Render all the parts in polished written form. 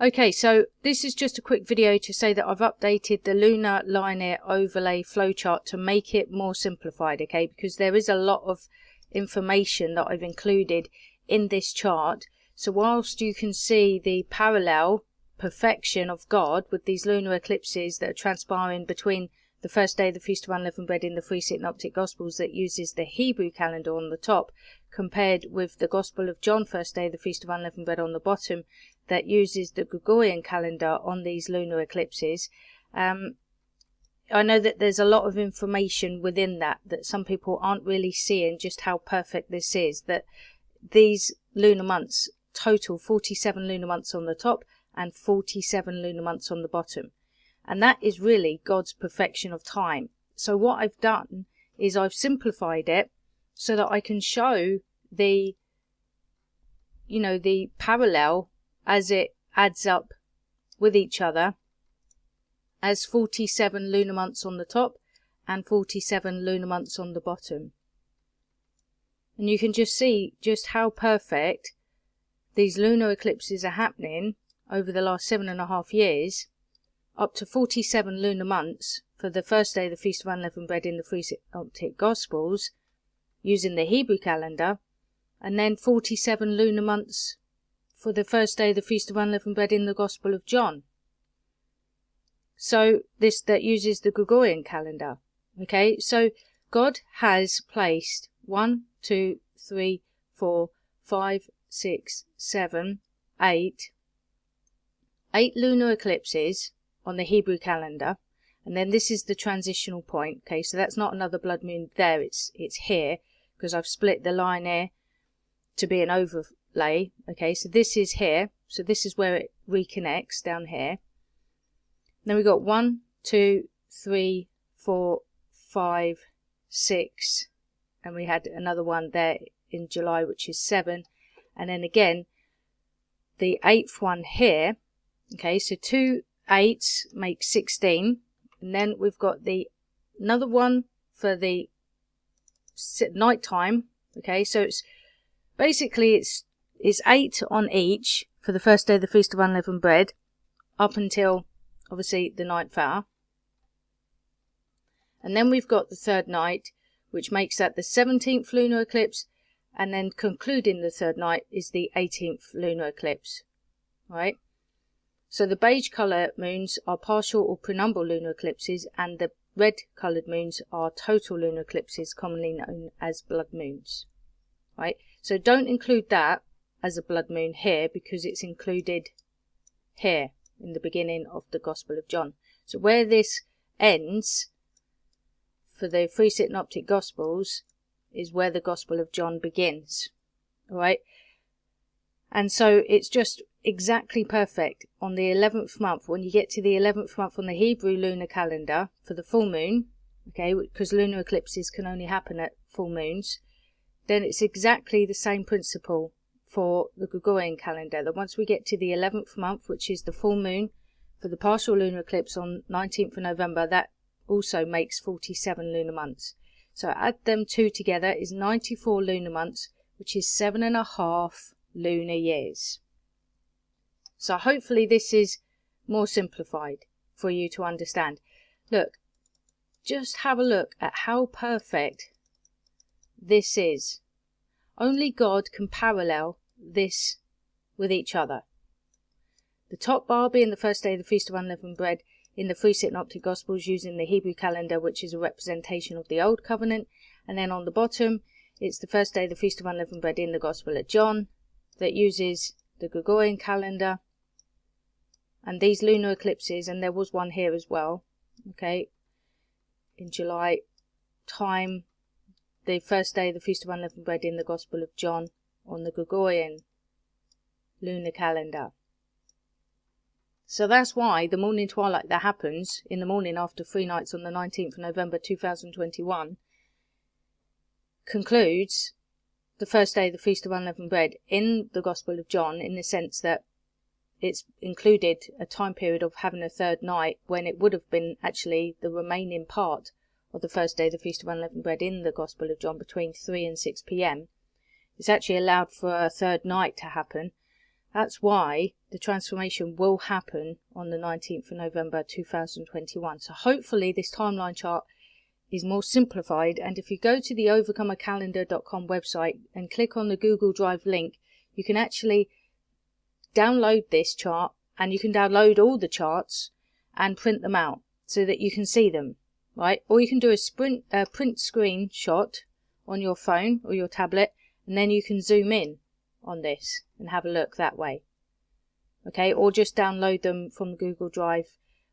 Okay, so this is just a quick video to say that I've updated the lunar linear overlay flowchart to make it more simplified, okay, because there is a lot of information that I've included in this chart. So whilst you can see the parallel perfection of God with these lunar eclipses that are transpiring between the first day of the Feast of Unleavened Bread in the three synoptic Gospels that uses the Hebrew calendar on the top, compared with the Gospel of John, first day of the Feast of Unleavened Bread, on the bottom, that uses the Gregorian calendar on these lunar eclipses. I know that there's a lot of information within that some people aren't really seeing just how perfect this is, that these lunar months total 47 lunar months on the top and 47 lunar months on the bottom. And that is really God's perfection of time. So what I've done is I've simplified it so that I can show the, the parallel as it adds up with each other as 47 lunar months on the top and 47 lunar months on the bottom. And you can just see just how perfect these lunar eclipses are happening over the last 7.5 years, up to 47 lunar months for the first day of the Feast of Unleavened Bread in the three synoptic Gospels using the Hebrew calendar, and then 47 lunar months for the first day of the Feast of Unleavened Bread in the Gospel of John. So this that uses the Gregorian calendar. Okay, so God has placed 1, 2, 3, 4, 5, 6, 7, 8 lunar eclipses on the Hebrew calendar, and then this is the transitional point. Okay, so that's not another blood moon there, it's here, because I've split the line here to be an overlay. Okay, so this is here, so this is where it reconnects down here. Then we've got 1, 2, 3, 4, 5, 6, and we had another one there in July, which is 7, and then again the 8th one here. Okay, so 2 8s make 16, and then we've got another one for the night time. Okay, so it's basically it's 8 on each for the first day of the Feast of Unleavened Bread up until obviously the 9th hour, and then we've got the third night, which makes that the 17th lunar eclipse, and then concluding the third night is the 18th lunar eclipse. Right, so the beige colour moons are partial or penumbral lunar eclipses, and the red coloured moons are total lunar eclipses, commonly known as blood moons. Right, so don't include that as a blood moon here because it's included here in the beginning of the Gospel of John. So where this ends for the three synoptic Gospels is where the Gospel of John begins. Alright, and so it's just exactly perfect on the 11th month. When you get to the 11th month on the Hebrew lunar calendar for the full moon, okay, because lunar eclipses can only happen at full moons, then it's exactly the same principle for the Gregorian calendar, that once we get to the 11th month, which is the full moon for the partial lunar eclipse on 19th of November, that also makes 47 lunar months. So add them two together is 94 lunar months, which is 7.5 lunar years. So hopefully this is more simplified for you to understand. Look, just have a look at how perfect this is. Only God can parallel this with each other. The top bar being the first day of the Feast of Unleavened Bread in the three synoptic Gospels using the Hebrew calendar, which is a representation of the Old Covenant, and then on the bottom it's the first day of the Feast of Unleavened Bread in the Gospel of John that uses the Gregorian calendar. And these lunar eclipses, and there was one here as well, okay, in July time, the first day of the Feast of Unleavened Bread in the Gospel of John on the Gregorian lunar calendar. So that's why the morning twilight that happens in the morning after 3 nights on the 19th of November 2021 concludes the first day of the Feast of Unleavened Bread in the Gospel of John, in the sense that it's included a time period of having a third night when it would have been actually the remaining part of the first day of the Feast of Unleavened Bread in the Gospel of John between 3 and 6 p.m. It's actually allowed for a third night to happen, That's why the transformation will happen on the 19th of November 2021. So hopefully this timeline chart is more simplified, and if you go to the overcomercalendar.com website and click on the Google Drive link, you can actually download this chart, and you can download all the charts and print them out so that you can see them, right? Or you can do a print screenshot on your phone or your tablet, and then you can zoom in on this and have a look that way. Okay, or just download them from Google Drive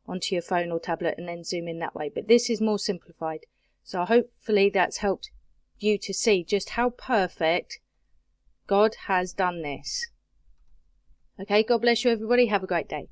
onto your phone or tablet and then zoom in that way. But this is more simplified. So hopefully that's helped you to see just how perfect God has done this. Okay, God bless you everybody. Have a great day.